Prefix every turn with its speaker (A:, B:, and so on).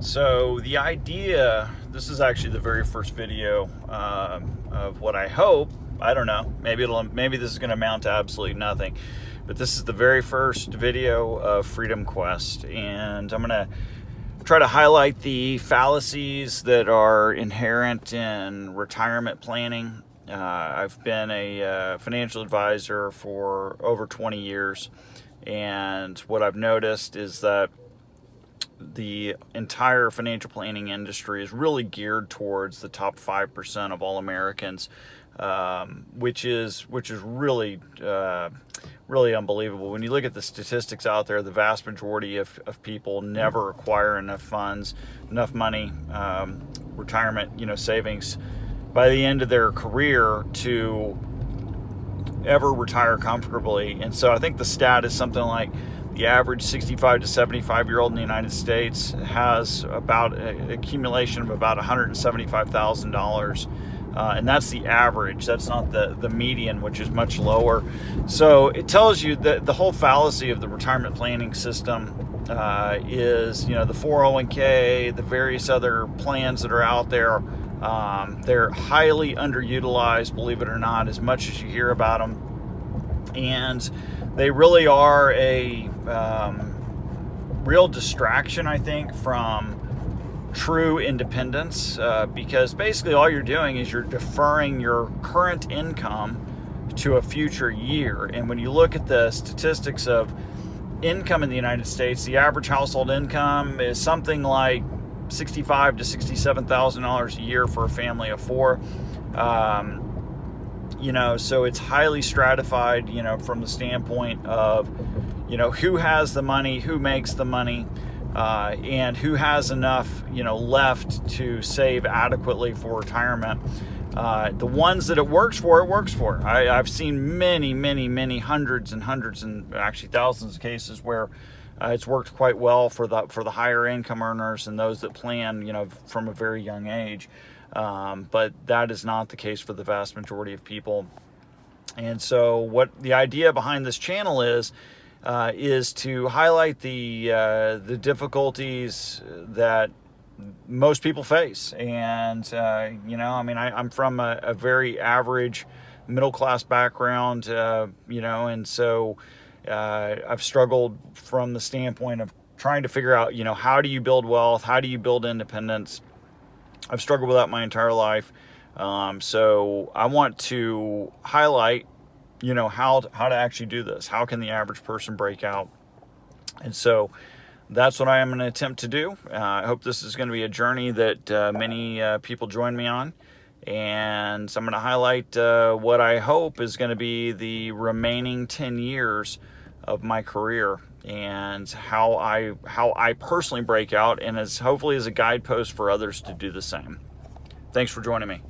A: So the idea, this is actually the very first video of what I hope, I don't know, maybe this is going to amount to absolutely nothing, but this is the very first video of Freedom Quest, and I'm going to try to highlight the fallacies that are inherent in retirement planning. I've been a financial advisor for over 20 years, and what I've noticed is that the entire financial planning industry is really geared towards the top 5% of all Americans, which is really really unbelievable. When you look at the statistics out there, the vast majority of people never acquire enough funds, enough money, retirement, savings by the end of their career to ever retire comfortably. And so I think the stat is something like the average 65 to 75 year old in the United States has about an accumulation of about $175,000. And that's the average. That's not the median, which is much lower. So it tells you that the whole fallacy of the retirement planning system is, the 401k, the various other plans that are out there. They're highly underutilized, believe it or not, as much as you hear about them. And they really are a real distraction, I think, from true independence, because basically all you're doing is you're deferring your current income to a future year. And when you look at the statistics of income in the United States, the average household income is something like $65,000 to $67,000 a year for a family of four. So it's highly stratified, from the standpoint of, who has the money, who makes the money, and who has enough, left to save adequately for retirement. The ones that it works for. I've seen many hundreds and actually thousands of cases where it's worked quite well for the higher income earners and those that plan, from a very young age. But that is not the case for the vast majority of people. And so what the idea behind this channel is to highlight the difficulties that most people face. And, I'm from a very average middle-class background, and so I've struggled from the standpoint of trying to figure out, how do you build wealth? How do you build independence? I've struggled with that my entire life. So I want to highlight, how to actually do this. How can the average person break out? And so that's what I am going to attempt to do. I hope this is going to be a journey that many people join me on. And so I'm going to highlight what I hope is going to be the remaining 10 years of my career, and how I personally break out, and hopefully as a guidepost for others to do the same. Thanks for joining me.